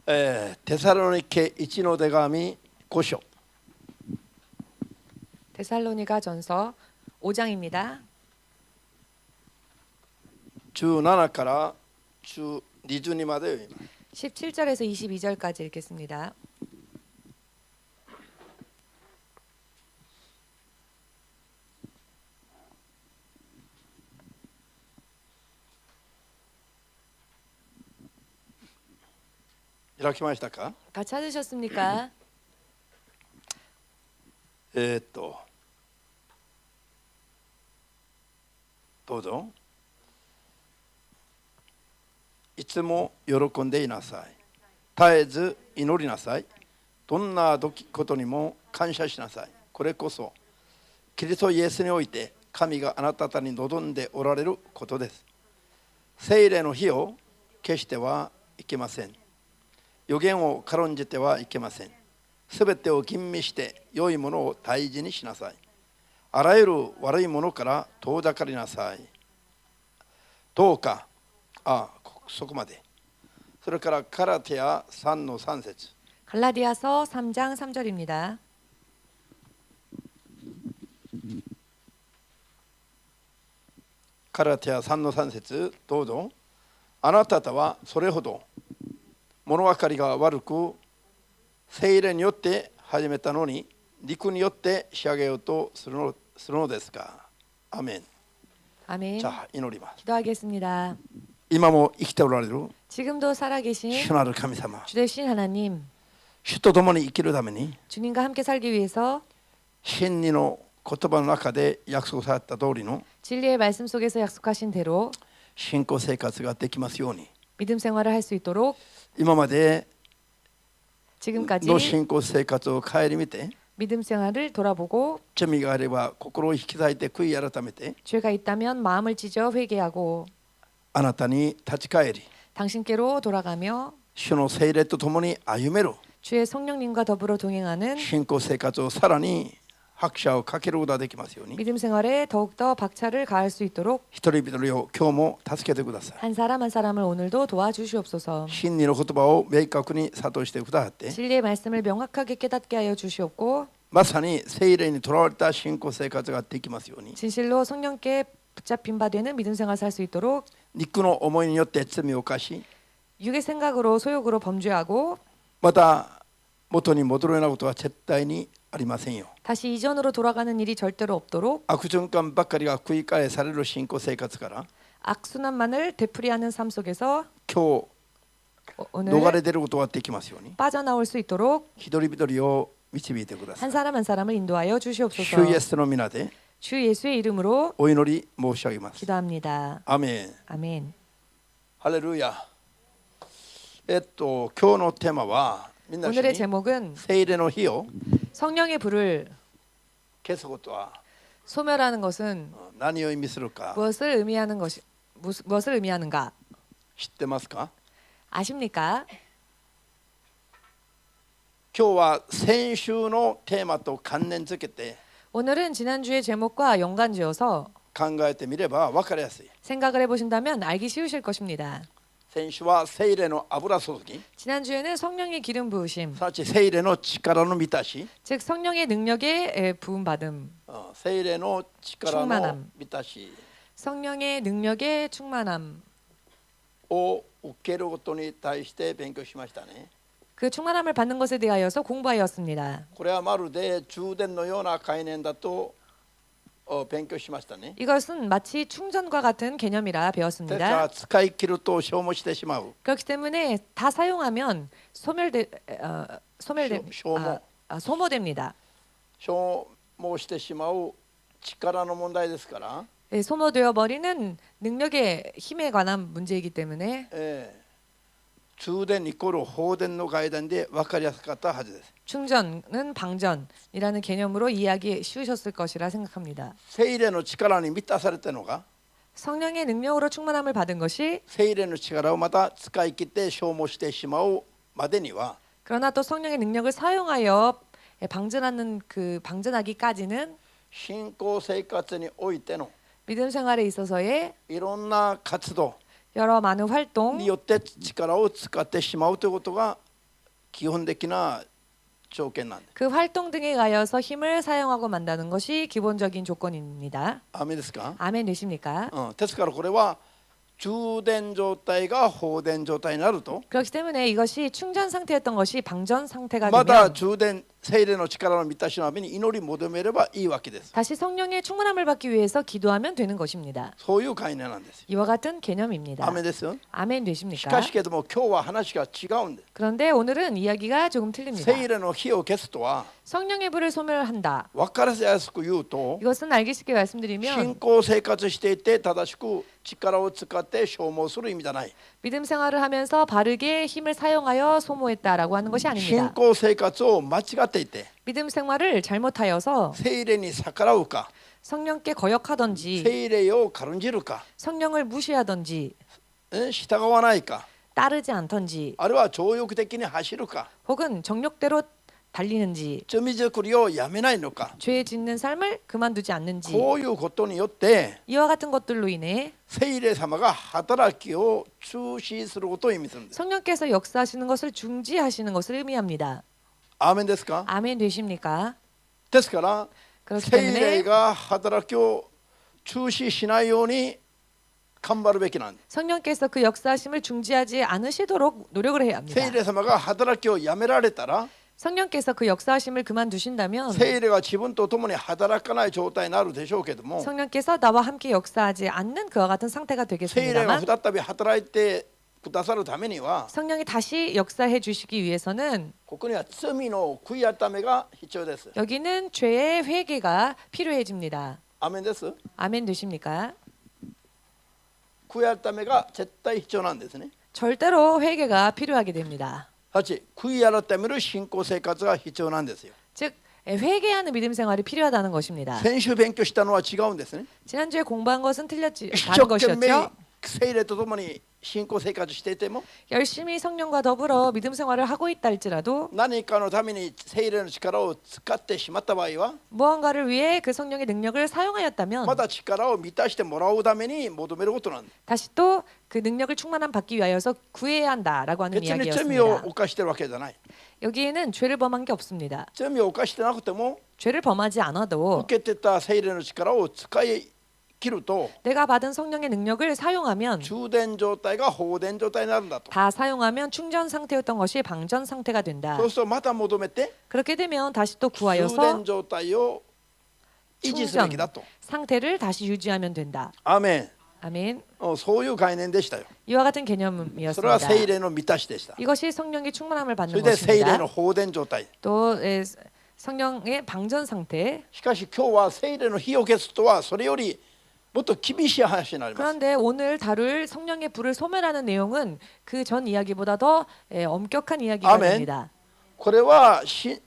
テサロニケ1の手紙5章 데살로니가전서 5장입니다. 17から22まで読みます。 17절에서 22절까지 읽겠습니다. 開きましたか？ 다 찾으셨습니까? どうぞ。いつも喜んでいなさい。絶えず祈りなさい。どんなことにも感謝しなさい。これこそキリストイエスにおいて神があなた方に望んでおられることです。聖霊の火を消してはいけません。予言を軽んじてはいけません。すべてを吟味して良いものを大事にしなさい。あらゆる悪いものから遠ざかりなさい。どうか、そこまで。それからガラテヤ3の3節。 갈라디아서 3장 3절입니다. ガラテヤ3の3節どうぞ。あなた方はそれほど物分かりが悪く聖霊によって始めたのに肉によって仕上げようとするのですか。アメン。 아멘. 자, 祈ります。 기도하겠습니다. 今も生きておられる 지금도 살아계신 主なる神様、 주 되신 하나님, 主と共に生きるために 주님과 함께 살기 위해서 真理の言葉の中で約束された通りの 진리의 말씀 속에서 약속하신 대로 信仰生活ができますように、 믿음 생활을 할 수 있도록 今まで 지금까지 の信仰生活を顧みて 믿음 생활을 돌아보고 罪があれば心を引き裂いて悔い改めて 죄가 있다면 마음을 찢어 회개하고 あなたに立ち返り 당신께로 돌아가며 主の聖霊と共に歩める 주의 성령님과 더불어 동행하는 信仰生活をさらに拍車をかけることができますように、 믿음 생활에 더욱더 박차를 가할 수 있도록 一人一人を今日も助けてください。 한 사람 한 사람을 오늘도 도와주시옵소서. 真理の言葉を明確に諭してくださって、 진리의 말씀을 명확하게 깨닫게 하여 주시옵고 まさに聖霊にとらわれた信仰生活ができますように、 진실로 성령께 붙잡힌 바 되는 믿음 생활 살 수 있도록 肉の思いによって罪を犯し、 육의 생각으로 소욕으로 범죄하고 また元に戻るようなことは絶対にありませんよ。 다시 이전으로 돌아가는 일이 절대로 없도록 悪循環ばっかりが繰り返される信仰生活から 악순환만을 되풀이하는 삶 속에서 今日 오늘 逃れ出ることができますように、 빠져나올 수 있도록 一人一人を導いてください。 한 사람 한 사람을 인도하여 主 주시옵소서. イエスの皆で 주 예수의 이름으로 お祈り申し上げます。 기도합니다. アメン。 아멘. ハレルヤ。今日のテーマはみんな 오늘의 に 제목은 聖霊の火を 성령의 불을 消すことは 소멸하는 것은 何を意味するか 무엇을 의미하는가 知ってますか？ 아십니까? 今日は先週のテーマと関連づけて 오늘은 지난주의 제목과 연관지어서 考えてみれば分かりやすい。 생각을 해보신다면 알기 쉬우실 것입니다. 先週は聖霊の油注ぎ、 지난주에는 성령의 기름 부으심, すなわち聖霊の力の満たし、 즉 성령의 능력의 부음받음, 聖霊の力の満たし 성령의 능력의 충만함, を受けることに対して勉強しましたね。 그 충만함을 받는 것에 대하여서 공부하였습니다. これはまるで充電のような概念だと勉強しましたね。 이것은 마치 충전과 같은 개념이라 ですから 배웠습니다. 使い切ると消耗してしまう。 그렇기 때문에 다 사용하면 소모됩니다. 消耗してしまう力の問題ですから、 소모되어 버리는 능력의 힘에 관한 문제이기 때문에 充電イコール放電の概念で分かりやすかったはずです。 충전은 방전이라는 개념으로 이해하기 쉬우셨을 것이라 생각합니다. 聖霊の力に満たされたのが 성령의 능력으로 충만함을 받은 것이 聖霊の力をまた使い切って消耗してしまうまでには 그러나 또 성령의 능력을 사용하여 방전하기까지는 信仰生活においての 믿음 생활에 있어서의 いろんな活動 여러 많은 に 활동, よって力を使ってしまうということが基本的な条件なんです。 그 활동 등에 가여서 힘을 사용하고 만다는 것이 기본적인 조건입니다. アメですか？ 아멘 되십니까? ですからこれは充電状態が放電状態になると 그렇기 때문에 이것이 충전 상태였던 것이 방전 상태가 まだ 되면 充電聖霊の力の満たしのために祈り求めればいいわけです。 다시 성령의 충만함을 받기 위해서 기도하면 되는 것입니다. そういう概念なんですよ。 이와 같은 개념입니다. アメですよ。 아멘 し 되십니까? かしけども今日は話が違うんです。 그런데 오늘은 이야기가 조금 틀립니다. 聖霊の火を消すとは 성령의 불을 소멸한다. 分かりやすく言うと 이것은 알기 쉽게 信 말씀드리면 仰生活していて正しく力を使って消耗する意味じゃない。 믿음 생활을 하면서 바르게 힘을 사용하여 소모했다라고 하는 것이 信 아닙니다. 仰生活を間違っていて 믿음 생활을 잘못하여서 聖霊に逆らうか 성령께 거역하던지 聖霊を軽んじるか 성령을 무시하던지 従わないか 따르지 않던지 あるいは情欲的に走るか 혹은 정욕대로 달리는지 罪作りをやめないのか 죄 짓는 삶을 그만두지 않는지 こういうことによって 이와 같은 것들로 인해 聖霊様が働きを中止することを意味するんです。 성령께서 역사하시는 것을 중지하시는 것을 의미합니다. アーメンですか？ 아멘 되십니까? ですから 그렇기 聖霊 때문에 が働きを中止しないように頑張るべきなんです。 성령께서 그 역사하심을 중지하지 않으시도록 노력을 해야 합니다. 聖霊様が働きをやめられたら 성령께서 그 역사하심을 그만두신다면 聖霊が自分と共に働かない状態になるでしょうけども 성령께서 나와 함께 역사하지 않는 그와 같은 상태가 聖霊が 되겠습니다만 再び働いてくださるためには 성령이 다시 역사해 주시기 위해서는 ここには罪の悔い改めが必要です。 여기는 죄의 회개가 필요해집니다. アーメンです。 아멘 되십니까? 悔い改めが絶対必要なんですね。 절대로 회개가 필요하게 됩니다. 8、悔い改める信仰生活が必要なんですよ。 즉 회개하는 믿음 생활이 필요하다는 것입니다. 先週勉強したのは違うんですね。 지난주에 공부한 것은 틀렸지 一 다른 生懸命 것이었죠. 聖霊と共に信仰生活していても 열심히 성령과 더불어 믿음 생활을 하고 있다 할지라도 何かのために聖霊の力を使ってしまった場合は 무언가를 위해 그 성령의 능력을 사용하였다면 また力を満たしてもらうために求めることなんです。 다시 또 그 능력을 충만함 받기 위하여서 구해야 한다라고 하는 別に罪を 이야기였습니다. 犯してるわけじゃない。 여기에는 죄를 범한 게 없습니다. 罪を犯してなくても 죄를 범하지 않아도 受けてた聖霊の力を使い切ると 내가 받은 성령의 능력을 사용하면 充電状態が放電状態になるんだと。 다 사용하면 충전 상태였던 것이 방전 상태가 된다. そうするとまた求めて 그렇게 되면 다시 또 充 구하여서 電状態を維持すべきだと。 상태를 다시 유지하면 된다. アーメン。 아멘. そういう概念でしたよ。 이와 같은 それは 개념이었습니다. 聖霊の満たしでした。 이것이 성령의 충만함을 そ 받는 れで聖霊 것입니다. の放電状態。 또 성령의 방전 상태. しかし今日は聖霊の火を消すとはそれよりもっと厳しい話になります。 그런데 오늘 다룰 성령의 불을 소멸하는 내용은 그 전 이야기보다 더 엄격한 이야기가 아멘. 됩니다. これは信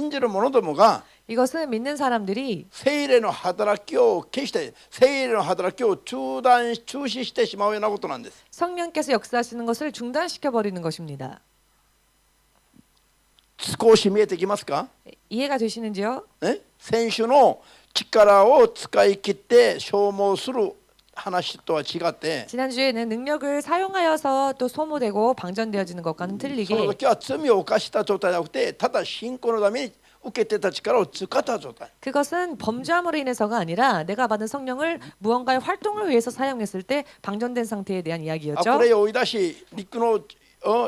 じる者どもが 이것은 믿는 사람들이 聖霊の働きを消して聖霊の働きを中止してしまうようなことなんです。 성령께서 역사하시는 것을 중단시켜 버리는 것입니다. 少し見えてきますか？ 이해가 되시는지요? 先週の力を使い切って消耗する話とは違って 지난주에는 능력을 사용하여서 또 소모되고 방전되어지는 것과는 その 틀리게 時は罪を犯した状態じゃなくてただ信仰のために受けてた力を使った状態。 그것은 범죄함으로 인해서가 아니라 내가 받은 성령을 무언가의 활동을 위해서 사용했을 때 방전된 상태에 대한 悪 이야기였죠. 霊を追い出し陸の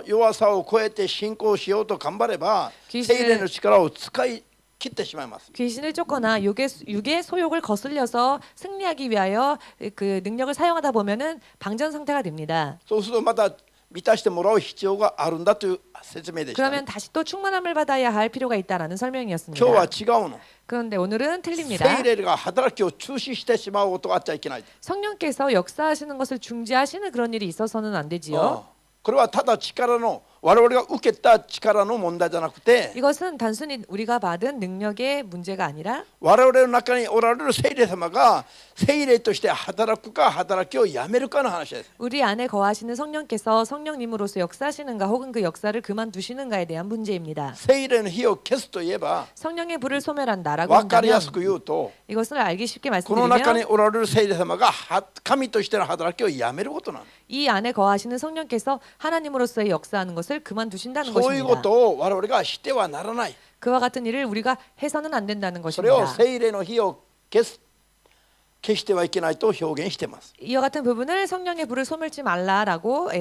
弱さを超えて信仰しようと頑張れば聖霊の力を使い切ってしまいます。 귀신을 쫓거나 육의 소욕을 거슬려서 승리하기 위하여 그 능력을 사용하다 보면은 방전 상태가 됩니다. そうするとまた満たしてもらう必要があるんだという説明でしたね。 그러면 다시 또 충만함을 받아야 할 필요가 있다라는 今 설명이었습니다. 日は違うの。 그런데 오늘은 틀립니다. 聖霊が働きを中止してしまうことがあっちゃいけない。 성령께서 역사하시는 것을 중지하시는 그런 일이 있어서는 안 되지요. これはただ力の我々が受けた力の問題じゃなくて 이것은 단순히 우리가 받은 능력의 문제가 아니라 我々の中におられる聖霊様が聖霊として働くか働きをやめるかの話です。 우리 안에 거하시는 성령께서 성령님으로서 역사하시는가 혹은 그 역사를 그만두시는가에 대한 문제입니다. 聖霊の火を消すといえば 성령의 불을 소멸한다라고 分かり 한다면 やすく言うと 이것을 알기 쉽게 この中に 말씀드리면 おられる聖霊様が神としての働きをやめることなの。 이 안에 거하시는 성령께서 하나님으로서의 역사하는 것을 것을 그만두신다는 そういうこ 것입니다. とを我々がしてはならない。 그와 같은 일을 우리가 해서는 안 된다는 それを 것입니다. 聖霊の火を消してはいけないと表現しています。 이와 같은 부분을 성령의 불을 소멸치 말라라고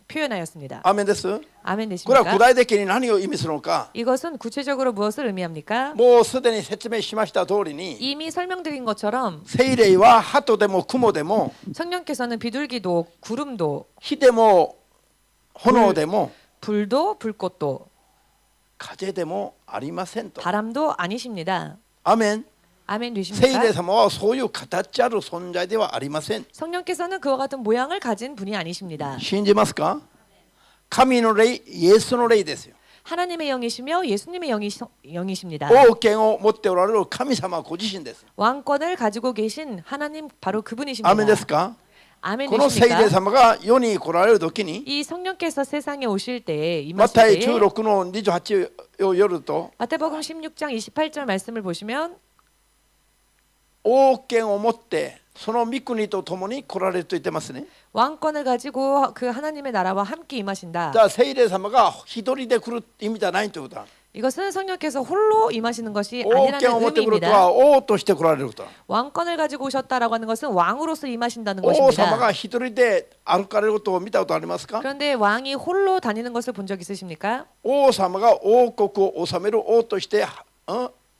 표현하였습니다. アーメンです。 아멘 これは具 되십니까? 体的に何を意味するのか、 이것은 구체적으로 무엇을 의미합니까? もうすでに説明しました通りに、 이미 설명드린 것처럼 聖霊は鳩でも雲でも 성령께서는 비둘기도 구름도 火でも炎でも 불도 불꽃도 風でもありませんと。 바람도 아니십니다. アーメン。 아멘 聖霊 되십니까? 様はそういう形ある存在ではありません。 성령께서는 그와 같은 모양을 가진 분이 아니십니다. 信じますか？神の霊、イエスの霊ですよ。 하나님의 영이시며 예수님의 영이십니다. 王権を持っておられる神様ご自身です。 왕권을 가지고 계신 하나님 바로 アーメン 그분이십니다. ですか？ 아멘 この聖霊 되십니까? 様が世に来られるときに、 이 성령께서 세상에 오실 때에 マ 임하실 タイ 때에 16の28を読ると、 마태복음 16장 28절 말씀을 보시면 王権を持ってその御国と共に来られると言ってますね。 왕권을 가지고 그 하나님의 나라와 함께 じ 임하신다. ゃあ聖霊様が一人で来る意味じゃないということだ。 이것은 성령께서 홀로 임하시는 것이 王 아니라는 権を持ってくると 의미입니다. は王として来られることだ。 왕권을 가지고 오셨다라고 하는 것은 왕으로서 임하신다는 王様 것입니다. が一人で歩かれることを見たことありますか？ 그런데 왕이 홀로 다니는 것을 본 적 있으십니까? 王様が王国を治める王として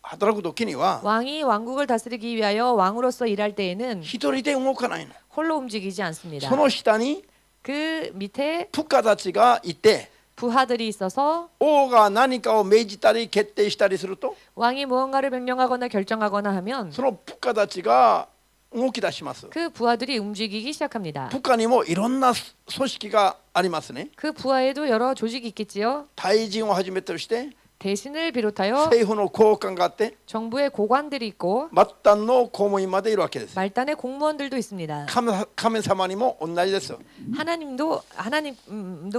働くときには 왕이 왕국을 다스리기 위하여 왕으로서 일할 때에는 一人で動かないの。 홀로 움직이지 않습니다. その下に 그 밑에 部下たちがいて、 부하들이 있어서 王が何かを命じたり決定したりすると、 왕이 무언가를 명령하거나 결정하거나 하면 その部下たちが動き出します。 그 부하들이 움직이기 시작합니다. 部下にもいろんな組織がありますね。 그 부하에도 여러 조직이 있겠지요. 大臣をはじめとして 대신을 비롯하여 政府の高官があって、 정부의 고관들이 있고 末端の公務員までいるわけです。 말단의 공무원들도 있습니다. 神様にも同じです。 하나님도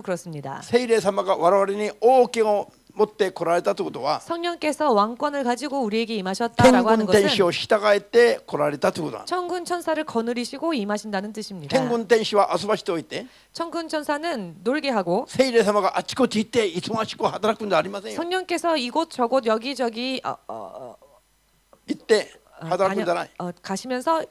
그렇습니다. 聖霊様が我々に王権を持って来られたということは、 성령께서 왕권을 가지고 우리에게 天 임하셨다라고 하는 軍天使 것은 を従えて来られたということだ。 천군 천사를 거느리시고 임하신다는 뜻입니다. 天軍天使は遊ばしておいて、 천군 천사는 놀게 하고 聖霊様があちこち行って忙しく働くんじゃありませんよ。 성령께서 이곳 저곳 여기저기 行って働くんじゃない。 가시면서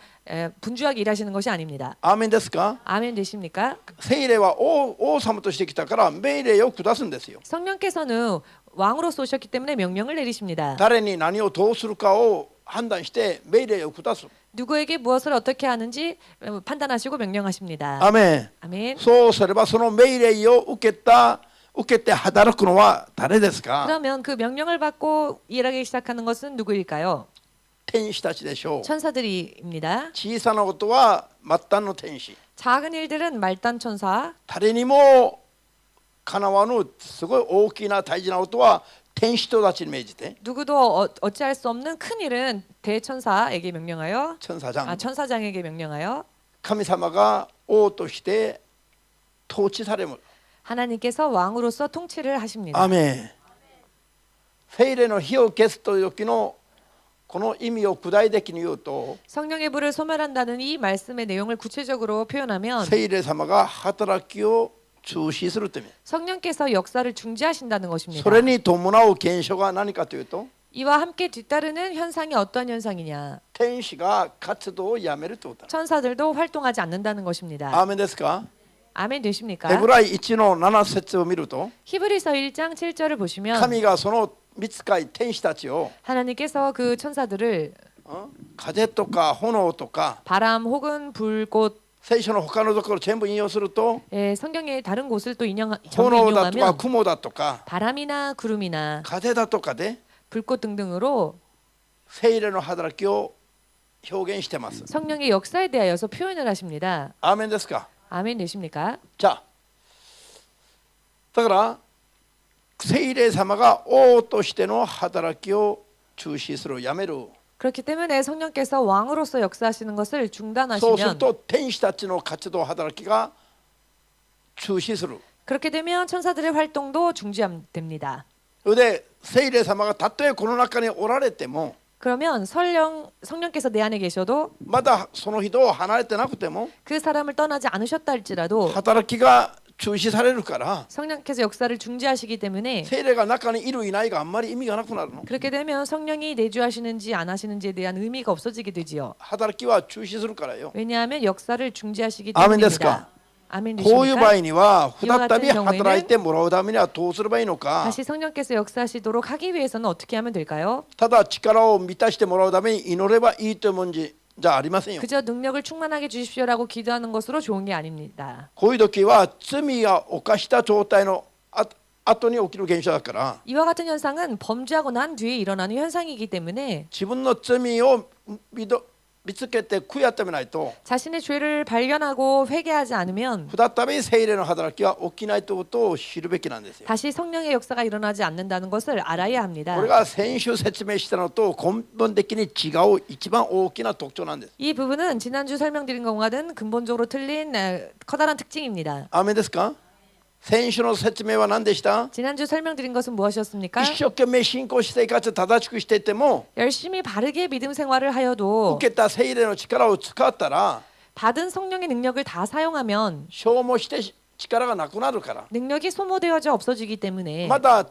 분주하게 일하시는 것이 아닙니다. アーメンですか？ 아멘 되십니까? 聖霊は王様としてきたから命令を下すんですよ。 성령께서는 왕으로서 오셨기 때문에 명령을 내리십니다. 誰に何をどうするかを判断して命令を下す。 누구에게 무엇을 어떻게 하는지 판단하시고 명령하십니다. アーメン。 아멘. そうすればその命令を受けて働くのは誰ですか？ 그러면 그 명령을 받고 일하기 시작하는 것은 누구일까요? 天使たちでしょう。 천사들입니다. 小さなことは末端の天使。 작은 일들은 말단 천사, 誰にもかなわぬすごい大きな大事なことは天使たちに命じて、 누구도 어찌할 수 없는 큰 일은 대천사에게 명령하여, 천사장 천사장에게 명령하여 神様が王として統治される。 하나님께서 왕으로서 통치를 하십니다. アーメン。聖霊の火を消すという時のこの意味を具体的に言うと、 성령의 불을 소멸한다는 이 말씀의 내용을 구체적으로 표현하면 聖霊様が働きを中止するという意味。 성령께서 역사를 중지하신다는 것입니다. それに伴う現象が何かというと、 이와 함께 뒤따르는 현상이 어떤 현상이냐? 天使が活動をやめるということだ。 천사들도 활동하지 않는다는 것입니다. アーメンですか？ 아멘 되십니까? ヘブライ1の7節を見ると、 히브리서 1장 7절을 보시면 神がその御使い天使たちを 하나님께서 그 천사들을 風とか炎とか 바람 혹은 불꽃 聖書の他のところ全部引用すると、 성경의 다른 곳을 또 炎だとか 인용하면 雲だとか 바람이나 구름이나 風だとかで 불꽃 등등으로 聖霊の働きを表現してます。 성령의 역사에 대하여서 표현을 하십니다. アーメンですか？ 아멘 되십니까? じゃあだから聖霊様が王としての働きを中止する、やめる。 그렇기 때문에 성령께서 왕으로서 역사하시는 것을 そうする 중단하시면 と天使たちの活動働きが中止する。 그렇게 되면 천사들의 활동도 중지됩니다. それで聖霊様がたとえこの中におられても、 그러면 성령께서 내 안에 계셔도 まだその人を離れてなくても 그 사람을 떠나지 않으셨다 할지라도 働きが中止されるから 성령께서 역사를 중지하시기 때문에 聖霊が中にいるいないがあんまり意味がなくなるの。 그렇게 되면 성령이 내주하시는지 안 하시는지에 대한 의미가 없어지게 되지요. 働きは中止するからよ。 왜냐하면 역사를 중지하시기 アーメンですか。 때문입니다. 아멘 こういう場合 되십니까? には再び働いてもらうためにはどうすればいいのか。 다시 성령께서 역사하시도록 하기 위해서는 어떻게 하면 될까요? ただ力を満たしてもらうために祈ればいいというもんじゃありませんよ。 그저 능력을 충만하게 주십시오라고 기도하는 것으로 좋은 게 아닙니다. こういう時は罪が犯した状態の後に起きる現象だから 이와 같은 현상은 범죄하고 난 뒤에 일어나는 현상이기 때문에 自分の罪を見つけて悔やめないと 자신의 죄를 발견하고 회개하지 않으면 再び聖霊の働きは起きないということを知るべきなんですよ。 다시 성령의 역사가 일어나지 않는다는 것을 알아야 합니다. これが先週説明したのと根本的に違う一番大きな特徴なんです。 이 부분은 지난주 설명드린 것과는 근본적으로 틀린 커다란 특징입니다. アーメンですか。先週の説明は何でした。 지난주 설명드린 것은 무엇이었습니까? 一生懸命信仰生活正しくしていても 열심히 바르게 믿음 생활을 하여도 受けた聖霊の力を使ったら 받은 성령의 능력을 다 사용하면 消耗して力がなくなるから 능력이 소모되어져 없어지기 때문에 また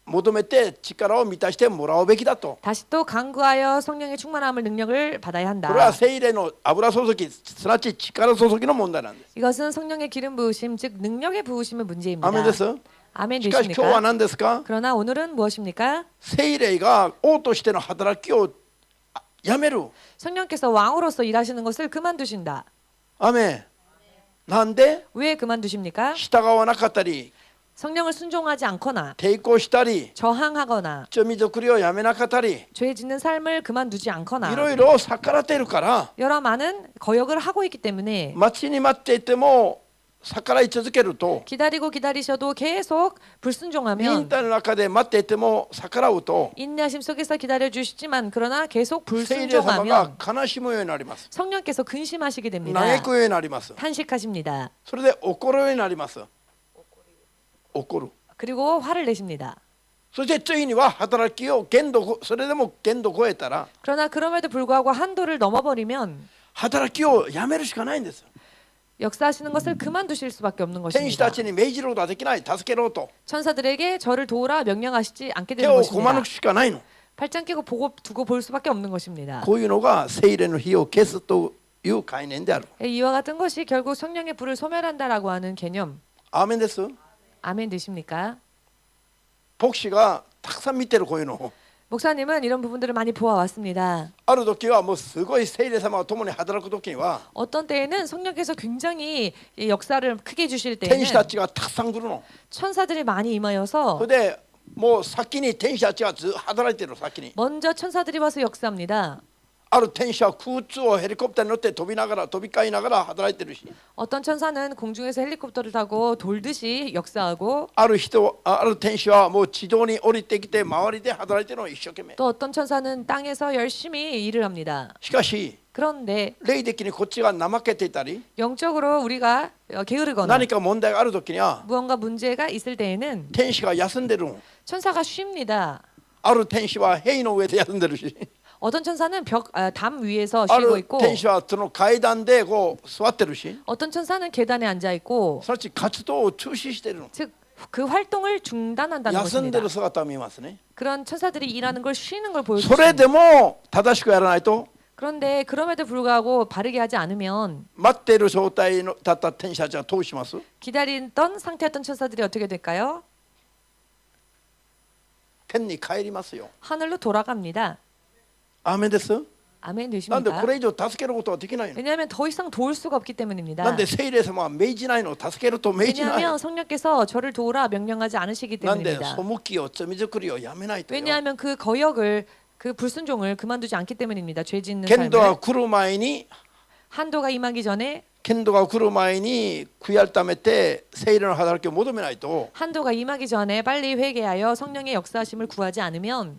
求めて力を満たしてもらうべきだと。 다시 또 강구하여 성령의 충만함을 능력을 받아야 これは 한다. 聖霊の油注ぎすなわち力注ぎの問題なんです。 이것은 성령의 기름 부으심 즉 능력의 부으심의 문제입니다. アーメンです。 아멘 しかし今日は 되십니까? 何ですか。 그러나 오늘은 무엇입니까? 聖霊が王としての働きをやめる。 성령께서 왕으로서 일하시는 것을 그만두신다. アーメン。なんで 왜 그만두십니까? 従わなかったり 성령을 순종하지 않거나 抵抗したり 저항하거나 罪作りをやめなかったり 죄 짓는 삶을 그만두지 いろ 않거나 いろ逆らっているから 여러 많은 거역을 하고 있기 때문에 待ちに待っていても逆らい続けると 기다리고 기다리셔도 계속 忍 불순종하면 耐の中で待っていても逆らうと 인내하심 속에서 기다려 주시지만 그러나 계속 聖霊様が 불순종하면 悲しむようになります。 성령께서 근심하시게 됩니다. 嘆くようになります。 탄식하십니다. それで怒るようになります。怒る。 그리고 화를 내십니다. そしてついには働きを限度それでも限度を超えたら 그러나 그럼에도 불구하고 한도를 넘어버리면 働きをやめるしかないんです。 역사하시는 것을 그만두실 수밖에 없는 天使 것입니다. たちに命じることはできない。助けろと 천사들에게 저를 도우라 명령하시지 않게 手 되는 を 것입니다. こまぬくしかないの。 팔짱 끼고 보고 두고 볼 수밖에 없는 것입니다. こういうのが聖霊の火を消すという概念である。 이와 같은 것이 결국 성령의 불을 소멸한다라고 하는 개념. アーメンです。 아멘 되십니까? 牧師がたくさん見てるこういうのを 목사님은 이런 부분들을 많이 보아왔습니다. ある時はもうすごい聖霊様が共に働く時には 어떤 때에는 성령께서 굉장히 이 역사를 크게 주실 天 때에는 使たちがたくさん来るの。 천사들이 많이 임하여서 それでもう先に天使たちがずっと働いてる。先に 먼저 천사들이 와서 역사합니다. ある天使は空中をヘリコプターに乗って飛び交いながら働いてるし 어떤 천사는 공중에서 헬리콥터를 타고 돌듯이 역사하고 ある天使はもう地上に降りてきて周りで働いてるの一生懸命。 또 어떤 천사는 땅에서 열심히 일을 합니다. しかし 그런데 霊的にこっちが怠けていたり 영적으로 우리가 게으르거나 何か問題がある時には 무언가 문제가 있을 때에는 天使が休んでるの。 천사가 쉽니다. ある天使は塀の上で休んでるし 어떤 천사는 담 위에서 あ 쉬고 る 있고 天使はその階段でこう座ってるし 어떤 천사는 계단에 앉아 있고 そのうち活動を中止しているの。 즉 그 활동을 중단한다는 休んで 것입니다. る姿を見ますね。 그런 천사들이 일하는 걸 쉬는 걸 それ 보여줍니다. でも正しくやらないと 그런데 그럼에도 불구하고 바르게 하지 않으면 待っている状態だった天使たちはどうします。 기다리던 상태였던 천사들이 어떻게 될까요? 天に帰りますよ。 하늘로 돌아갑니다. アーメンです。 아멘 なんでこ 되십니까? れ以上助けることはできないの。 왜냐하면 더 이상 도울 수가 없기 때문입니다. なんで聖霊様は命じないの。助けると命じない。 왜냐하면 성령께서 저를 도우라 명령하지 않으시기 なんで 때문입니다. 背きを罪作りをやめないとよ。 왜냐하면 그 거역을 그 불순종을 그만두지 않기 때문입니다. 죄 짓는 剣道 삶을 が来る前に 한도가 임하기 전에 剣道が来る前に悔い改めて聖霊の働きを求めないと 한도가 임하기 전에 빨리 회개하여 성령의 역사하심을 구하지 않으면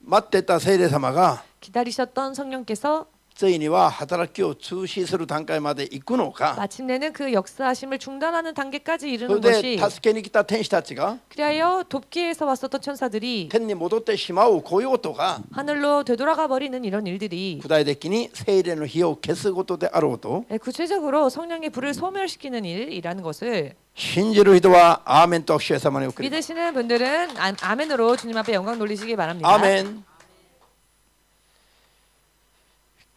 待ってた聖霊様が 기다리셨던 성령께서 ついには働きを中止する段階まで行くのか。 마침내는 그 역사하심을 중단하는 단계까지 それ 이르는 で 것이 助けに来た天使たちが 그리하여 돕기에서 왔었던 천사들이 天に戻ってしまうこういうことが 하늘로 되돌아가 버리는 이런 일들이 具体的に聖霊の火を消すことであろうと 구체적으로 성령의 불을 소멸시키는 일이라는 것을 信じる人はアーメンと主様に送ります。 믿으시는 분들은 아멘으로 주님 앞에 영광 돌리시기 바랍니다. アーメン。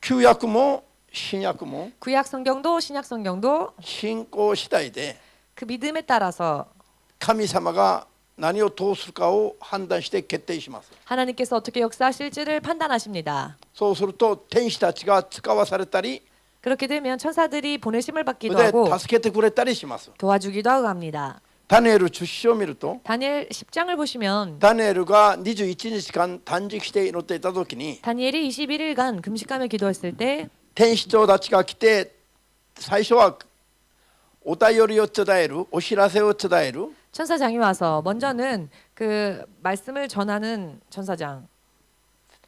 旧約も新約も 구약 성경도 신약 성경도 信仰次第で 그 믿음에 따라서 神様が何をどうするかを判断して決定します。 하나님께서 어떻게 역사하실지를 판단하십니다. そうすると天使たちが使わされたり 그렇게 되면 천사들이 보내심을 そ 받기도 れ 하고 で助けてくれたりします。 도와주기도 하고 합니다. ダニエル10章を見ると 다니엘 10장을 보시면 ダニエルが21日間断食して祈っていた時に 다니엘이 21일간 금식하며 기도했을 때 天使長たちが来て最初はお便りを伝えるお知らせを伝える 천사장이 와서 먼저는 그 말씀을 전하는 천사장,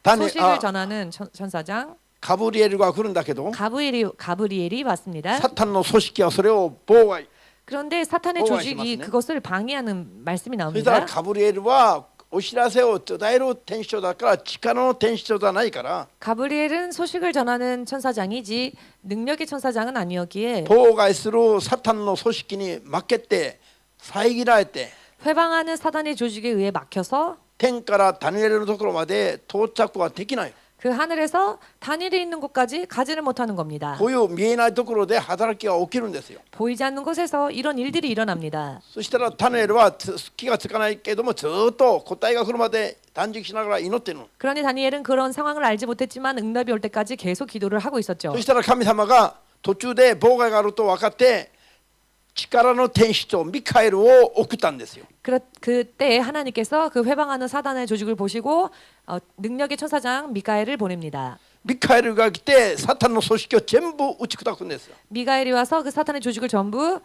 ダニ 소식을 전하는 천사장 ガブリエルが来るんだけど 가브리엘이 왔습니다. サタンの組織はそれを妨害 그런데 사탄의 보호하시면 조직이 맞네. 그것을 방해하는 말씀이 そしたら 나옵니다. ガブリエルはお知らせを伝える天使長だから力の天使長じゃないから 가브리엘은 소식을 전하는 천사장이지 능력의 천사장은 아니었기에 妨害するサタンの組織に負けて遮られて 회방하는 사단의 조직에 의해 막혀서 天からダニエルのところまで到着はできない。 그 하늘에서 다니엘이 있는 곳까지 가지를 못하는 겁니다. こういう見えないところで働きが起きるんですよ。 보이지 않는 곳에서 이런 일들이 일어납니다. そしたらダニエルは気がつかないけどもずっと答えが来るまで断食しながら祈ってるの。 그러니 다니엘은 그런 상황을 알지 못했지만 응답이 올 때까지 계속 기도를 하고 있었죠. そしたら神様が途中で妨害があると分かって力の天使長ミカエルを送ったんですよ。 그때 하나님께서 그 회방하는 사단의 조직을 보시고 능력의 천사장 미가엘을 보냅니다. ミカエルが来てサタンの組織を全部打ち砕くんですよ。 미가엘이 와서 그 사탄의 조직을 전부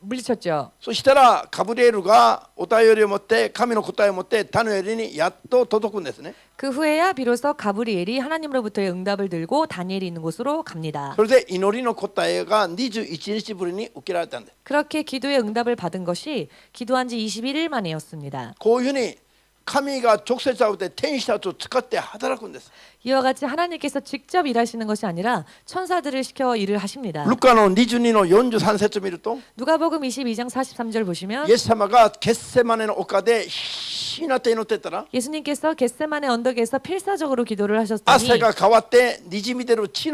물리쳤죠. そしたらガブリエルがお便りを持って神の答えを持ってダニエルにやっと届くんですね。 그 후에야 비로소 가브리엘이 하나님으로부터의 응답을 들고 다니엘이 있는 곳으로 갑니다. それで祈りの答えが21日ぶりに受けられたんです。 그렇게 기도의 응답을 받은 것이 기도한 지 21일 만이었습니다. こういうふうに神が直接会うて天使たちを使って働くんです。 이와 같이 하나님께서 직접 일하시는 것이 아니라 천사들을 시켜 일을 하십니다. ルカの22の43節を見ると 누가복음 22장 43절 보시면 イエス様がゲッセマネの丘で必死になって祈ってたら 예수님께서 겟세마네 언덕에서 필사적으로 기도를 汗 하셨더니 が変わってにじみ出る血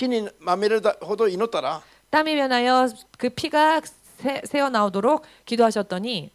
にまみれるほど祈ったら 땀이 변하여 그 피가 새어 나오도록 기도하셨더니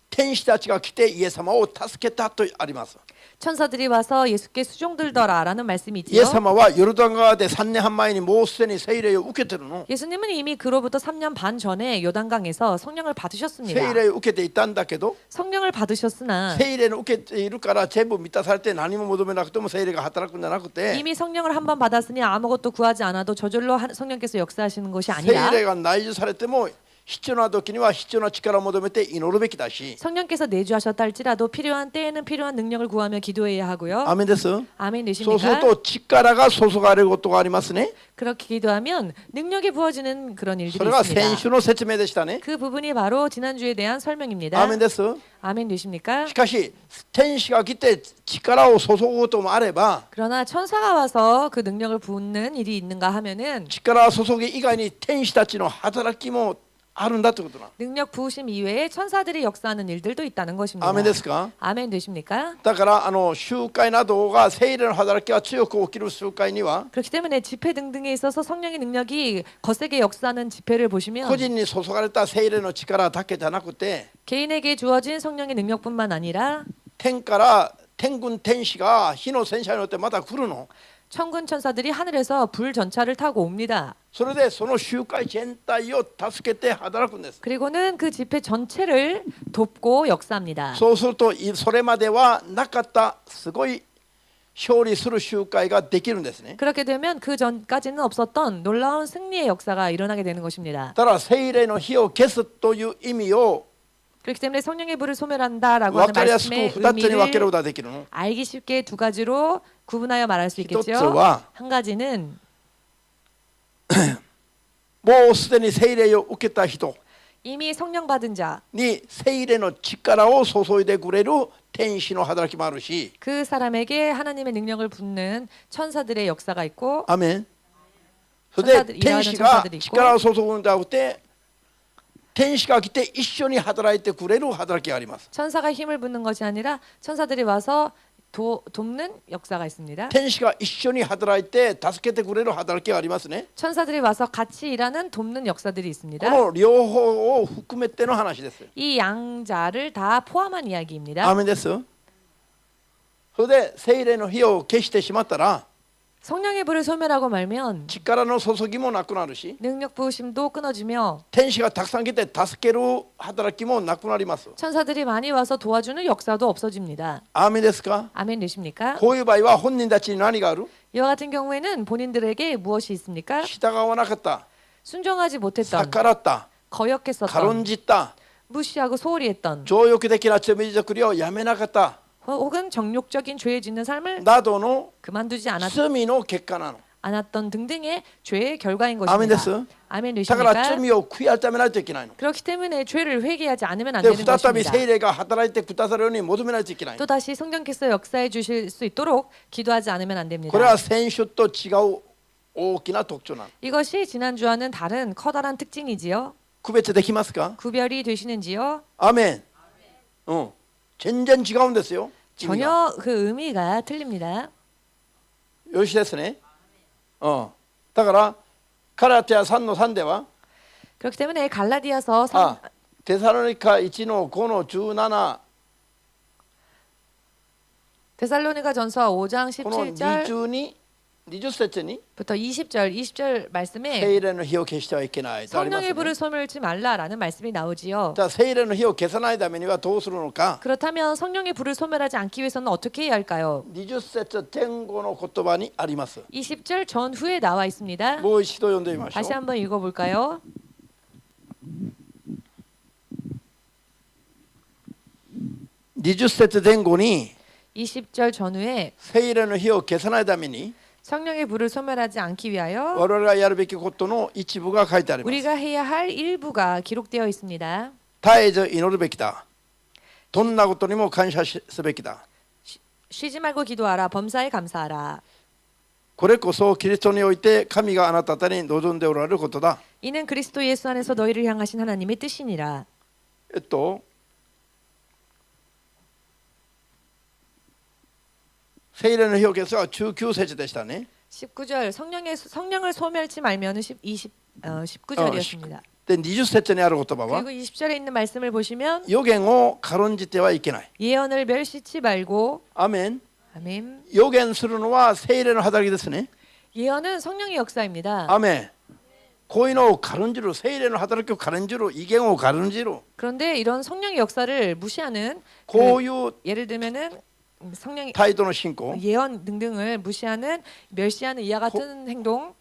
天使たちが来てイエス様を助けたとあります。 천사들이 와서 예수께 수종들더라라는 말씀이 イエ 있지요. ス様はヨルダン川で3年半前にもうすでに聖霊を受けてるの。 예수님은 이미 그로부터 3년 반 전에 요단강에서 성령을 받으셨습니다. 聖霊を受けていたんだけど 성령을 받으셨으나 聖霊を受けているから全部満たされて何も求めなくても聖霊が働くんじゃなくて 이미 성령을 한 번 받았으니 아무것도 구하지 않아도 저절로 성령께서 역사하시는 것이 聖 아니라 霊が内住されても必要な時には必要な力を求めて祈るべきだし 성령께서 내주하셨다 할지라도 필요한 때에는 필요한 능력을 구하며 기도해야 하고요. アメンです。 아멘 そうする 되십니까? と力が注がれることがありますね。 그렇게 기도하면 능력이 부어지는 그런 そ 일들이 れが先 있습니다. 週の説明でしたね。 그 부분이 바로 지난주에 대한 설명입니다. アメンです。 아멘 되십니까? しかし天使が来て力を注ぐこともあれば 그러나 천사가 와서 그 능력을 붓는 일이 있는가 하면은 力注ぎ以外に天使たちの働きもあるんだということな。 능력 부으심 이외에 천사들이 역사하는 일들도 있다는 것입니다. アメンですか。 아멘 되십니까? だから集会などが聖霊の働きが強く起きる集会には 그렇기 때문에 집회 등등에 있어서 성령의 능력이 거세게 역사하는 집회를 보시면 個人に注がれた聖霊の力だけじゃなくて 개인에게 주어진 성령의 능력뿐만 아니라 天から天軍天使が火の戦車に乗ってまた来るの。 천군 천사들이 하늘에서 불 전차를 타고 옵니다. それでその集会全体を助けて働くんです。 그리고는 그 집회 전체를 돕고 역사합니다. そうするとそれまではなかったすごい勝利する集会ができるんですね。 그렇게 되면 그 전까지는 없었던 놀라운 승리의 역사가 일어나게 되는 것입니다. だから聖霊の火を消すという意味を 그렇기 때문에 성령의 불을 소멸한다라고 分 하는 かりやすく 말씀의 2つに分ける 의미를 ことができるの。 알기 쉽게 두 가지로 구분하여 말할 수 一つ 있겠죠. は 한 가지는 もうすでに聖霊を受けた人 이미 성령 받은 자, に聖霊の力を注いでくれる天使の働きもあるし、 그 사람에게 하나님의 능력을 붓는 천사들의 역사가 있고 アメン。それで 천사들 天使 일하는 が 천사들이 있고 力を注ぐんじゃなくて、天使が来て一緒に働いてくれる働きがあります。 천사가 힘을 붓는 것이 아니라 천사들이 와서 돕는 역사가 있습니다. 天使が一緒に働いて助けてくれる働きがありますね。 천사들이 와서 같이 일하는 돕는 역사들이 こ 있습니다. の両方を含めての話です。 이 양자를 다 포함한 이야기입니다. アメンです。それで聖霊の火を消してしまったら 성령의 불을 소멸하고 말면 力の注ぎもなくなるし、 능력 부으심도 끊어지며 天使がたくさん来て助ける働きもなくなります。 천사들이 많이 와서 도와주는 역사도 없어집니다. アメンですか。 아멘 되십니까? こういう場合は本人たちに何がある？ 이와 같은 경우에는 본인들에게 무엇이 있습니까? 従わなかった、 순종하지 못했던, 逆らった、 거역했었던, 軽んじった、 무시하고 소홀히 했던, 情欲的な罪作りをやめなかった 혹은 정욕적인 죄에 짓는 삶을 などの 그만두지 罪の結果なの。 않았던 등등의 죄의 결과인 アメンで 것입니다. す。 아멘 だから 되십니까? 罪を悔い改めないといけないの。 그렇기 때문에 죄를 회개하지 않으면 안 で 되는 再び 것입니다. 聖霊が働いてくださるように求めないといけないの。 또다시 성령께서 역사해 주실 수 있도록 기도하지 않으면 안 これ 됩니다. は先週と違う大きな特徴なの。 이것이 지난주와는 다른 커다란 특징이지요. 区別できますか？ 구별이 되시는지요? アメン。うん。全然違うんですよ。意味が 전혀 그 의미가 틀립니다. よしですね。うん。だからガラティア3の3では、 그렇기 때문에 갈라디아서 あ、テサロニカ1の5の17 데살로니가 전서 5장 この 17절부터 20節に 20절 말씀에 聖霊の火を消してはいけないとあります 성령의 불을 ね。 소멸치 말라라는 말씀이 나오지요. じゃあ聖霊の火を消さないためにはどうするのか。 그렇다면 성령의 불을 소멸하지 않기 위해서는 어떻게 해야 할까요? 20節前後の言葉にあります。 20절 전후에 나와 있습니다. もう一度読んでみましょ 다시 う。 한번 읽어볼까요? 20節前後に 20절 전후에 聖霊の火を消さないために 성령의 불을 소멸하지 않기 위하여 我々がやるべきことの一部が書いてあります。 우리가 해야 할 일부가 기록되어 있습니다. 絶えず祈るべきだ。どんなことにも感謝すべきだ。 쉬지 말고 기도하라. 범사에 감사하라. これこそキリストにおいて神があなた方に望んでおられることだ。 이는 그리스도 예수 안에서 너희를 향하신 하나님의 뜻이니라. 聖霊の火を消すは19節でしたね。 19절 성령을 소멸치 말면은 19절이었습니다. で20節にある言葉は 그리고 20절에 있는 말씀을 보시면 予言を軽んじてはいけない。 예언을 멸시치 말고 アメン。 아멘. 予言するのは聖霊の働きですね。 예언은 성령의 역사입니다. アメン。こういうのを軽んじる、聖霊の働きを軽んじる、異言を軽んじる、 그런데 이런 성령의 역사를 무시하는 こういう 예를 들면은 성령의 態度の信仰、 예언 등등을 무시하는 멸시하는 이와 같은 행동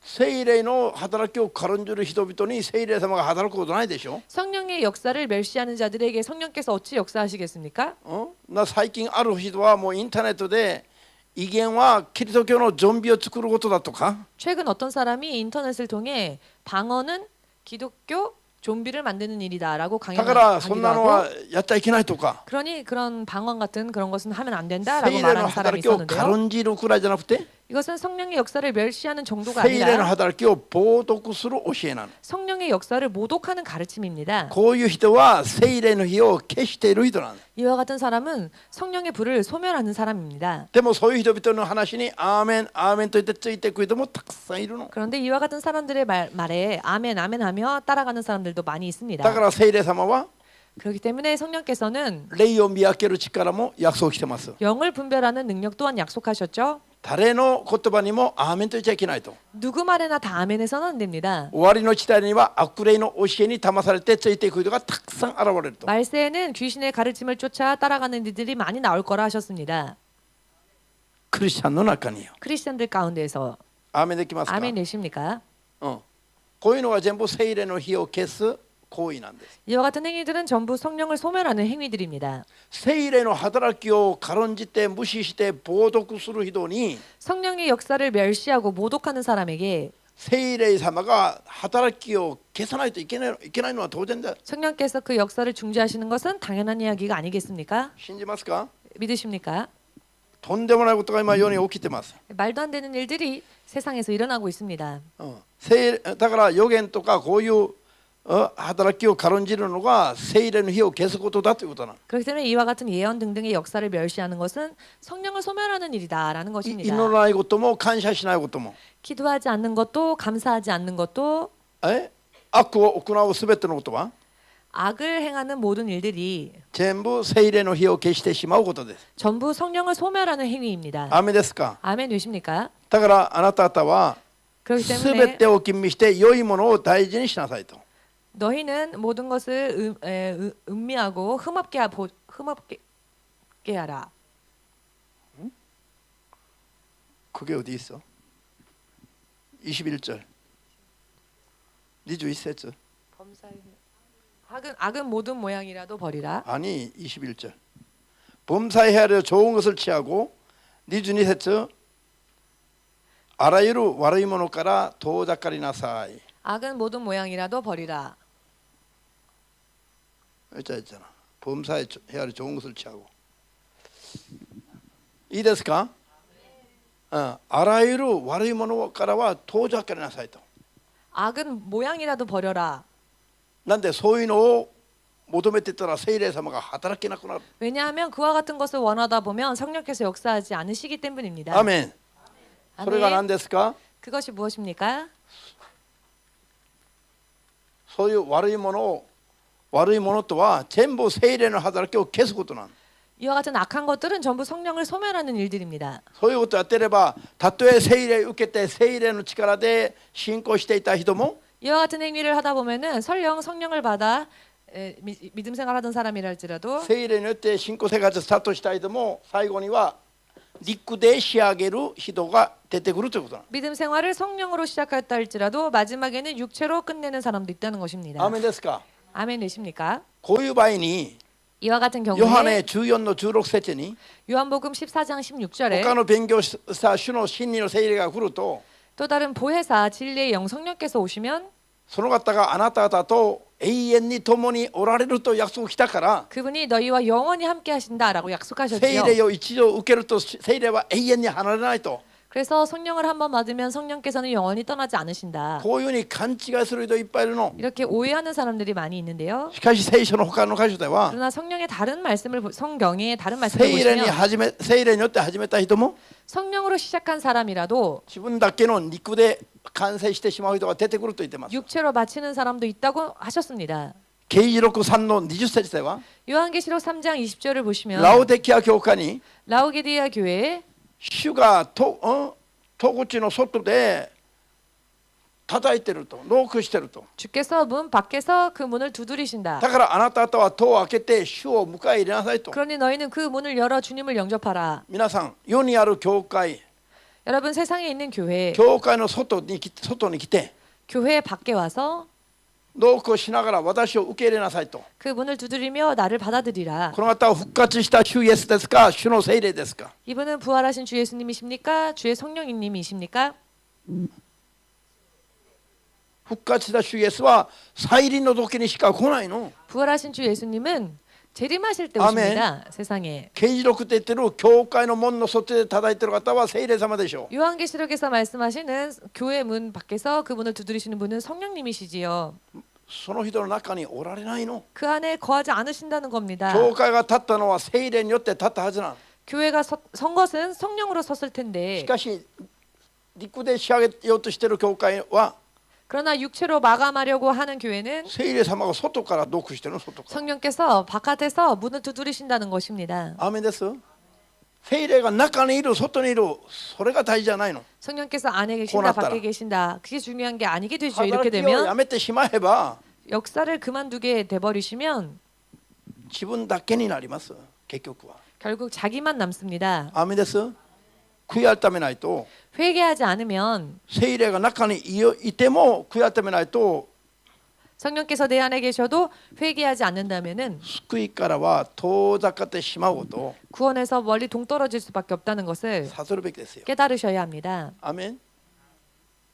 聖霊の働きを軽んじる人々に聖霊様が働くことないでしょ。 성령의 역사를 멸시하는 자들에게 성령께서 어찌 역사하시겠습니까? 最近ある人はもうインターネットで異言はキリスト教のゾンビを作ることだとか 최근 어떤 사람이 인터넷을 통해 방언은 기독교 좀비를 만드는 일이다라고 だからそ 강의도 んなのは 하고 やっちゃいけないとか 그러니 그런 방언 같은 그런 것은 하면 안 된다라고 聖霊の 말하는 사람이 働きを 있었는데요. 軽んじるくらいじゃなくて 이것은 성령의 역사를 멸시하는 정도가 聖霊の 아니라 働きを冒涜する教えなの。 성령의 역사를 모독하는 가르침입니다. こういう人は聖霊の火を消している人なの。 이와 같은 사람은 성령의 불을 소멸하는 사람입니다. でもそういう人々の話にアーメンアーメンと言ってついていく人もたくさんいるの。 그런데 이와 같은 사람들의 말에 아멘 아멘 하며 따라가는 사람들도 많이 だ 있습니다. から聖霊様は 그렇기 때문에 성령께서는 霊を見分ける力も約束してます。 영을 분별하는 능력 또한 약속하셨죠. 誰の言葉にもアーメンと言っちゃいけないと。 누구 말에나 다 아멘해서는 안 됩니다. 終わりの時代には悪霊の教えに騙されてついていく人がたくさん現れると。 말세에는 귀신의 가르침을 쫓아 따라가는 이들이 많이 나올 거라 하셨습니다. クリスチャンの中によ。 크리스천들 가운데서 アーメンできますか。 아멘 되십니까? こういうのは全部聖霊の火を消す行為なんです。 이와 같은 행위들은 전부 성령을 소멸하는 행위들입니다. 聖霊の働きを軽んじて無視して冒涜する人に 성령의 역사를 멸시하고 모독하는 사람에게 聖霊様が働きを消さないといけないのは当然だ。 성령께서 그 역사를 중지하시는 것은 당연한 이야기가 아니겠습니까? 信じますか？ 믿으십니까? とんでもないことが今世に起きてます。 말도 안 되는 일들이 세상에서 일어나고 있습니다. だから予言とかこういう働きを軽んじるのが聖霊の火を消すことだということなの。 그렇기 때문에 이와 같은 예언 등등의 역사를 멸시하는 것은 성령을 소멸하는 일이다라는 祈 것입니다. らないことも感謝しないことも 기도하지 않는 것도 감사하지 않는 것도 悪を行うすべてのことは 악을 행하는 모든 일들이 全部聖霊の火を消してしまうことです。 전부 성령을 소멸하는 행위입니다. アメですか？ 아멘 되십니까? だからあなた方は 그렇기 す 때문에 べてを吟味して良いものを大事にしなさいと。 너희는 모든 것을 음미하고 흠없게 하라. 그게 어디 있어? 21절 21절 악은 모든 모양이라도 버리라. 아니 21절 범사에 하려 좋은 것을 취하고 22절 あらゆる悪いものから遠ざかりなさい。 악은 모든 모양이라도 버리라. 있잖아. 범사에 헤아려 좋은 것을 취하고. いいですか？あらゆる悪いものからは遠ざかりなさいと。 악은 모양이라도 버려라. なんでそういうのを求めてたら聖霊様が働けなくなる。 왜냐하면 그와 같은 것을 원하다 보면 성령께서 역사하지 않으시기 때문입니다. アメン。それが何 아멘. ですか？ 그것이 무엇입니까? そういう悪いものとは全部聖霊の働きを消すことなの。 이와 같은 악한 것들은 전부 성령을 소멸하는 일들입니다. そういうことをやっていれば、たとえ聖霊を受けて聖霊の力で信仰していた人も 이와 같은 행위를 하다 보면은 성령을 받아 믿음 생활하던 사람이랄지라도 聖霊によって信仰生活をスタートした人も最後には肉で仕上げる人が出てくるということなの。 믿음 생활을 성령으로 시작했다 할지라도 마지막에는 육체로 끝내는 사람도 있다는 것입니다. アメンですか？ 아멘 되십니까? こういう場合に 이와 같은 ヨハネ 경우에 14の16節に 요한복음 14장 16절에 他の勉強した主の真理の聖霊が来ると 또 다른 보혜사 진리의 영 성령께서 오시면 その方があなた方と永遠に共におられると約束したから 그분이 너희와 영원히 함께 하신다라고 聖 약속하셨지요. 霊を一度受けると聖霊は永遠に離れないと 그래서 성령을 한번 받으면 성령께서는 영원히 떠나지 않으신다. こういうふうに勘違いする人いっぱいいるの。 이렇게 오해하는 사람들이 많이 있는데요. しかし聖書の他の箇所では 그러나 성령의 다른 말씀을 성경의 다른 말씀을 聖霊に 보시면 聖霊によって始めた人も 성령으로 시작한 사람이라도 自分だけの肉で完成してしまう人が出てくると言ってます。 육체로 마치는 사람도 있다고 하셨습니다. 啓示録3の20節では 요한계시록 3장 20절을 보시면 ラオデキア教会に 라오게디아 교회에 主が戸口の外で叩いてると、ノークしてると。 주께서 문 밖에서 그 문을 두드리신다. だからあなた方は戸を開けて主を迎え入れなさいと。 그러니 너희는 그 문을 열어 주님을 영접하라. 皆さん、世にある教会、 여러분 세상에 있는 교회, 教会の外に来て 교회 밖에 와서 ノークをしながら私を受け入れなさいと。 그 문을 두드리며 나를 받아들이라. この方は復活した主イエスですか、主の聖霊ですか。 이분은 부활하신 주 예수님이십니까? 주의 성령님이십니까? 復活した主イエスは再臨の時にしか来ないの。 부활하신 주 예수님은 재림하실 때 아멘. 오십니다. 세상에. 啓示録って言ってる教会の門の外で叩いてる方は聖霊様でしょう。 요한계시록에서 말씀하시는 교회 문 밖에서 그 문을 두드리시는 분은 성령님이시지요. その人の中におられないの。 그 안에 거하지 않으신다는 겁니다. 教会が立ったのは聖霊によって立ったはずなの。 교회가 선 것은 성령으로 섰을 し 텐데 かし陸で仕上げようとしている教会は 그러나 육체로 마감하려고 하는 교회는 聖霊様が外からノックしてるの。外から。 성령께서 바깥에서 문을 두드리신다는 것입니다. アーメンです。聖霊が中にいる外にいる、それが大事じゃないの。 성령께서 안에 계신다 고났더라. 밖에 계신다 그게 중요한 게 아니게 되죠. 이렇게 働きをや 되면 めてしまえば 역사를 그만두게 돼버리시면 自分だけになります。結局は。 결국 자기만 남습니다. アーメンです。悔い改めないと 회개하지 않으면 聖霊が中にいても悔い改めないと 성령께서 내 안에 계셔도 회개하지 않는다면은 救いからは遠ざかってしまうことを 구원에서 멀리 동떨어질 수밖에 없다는 것을 悟るべきですよ。 깨달으셔야 합니다. アメン。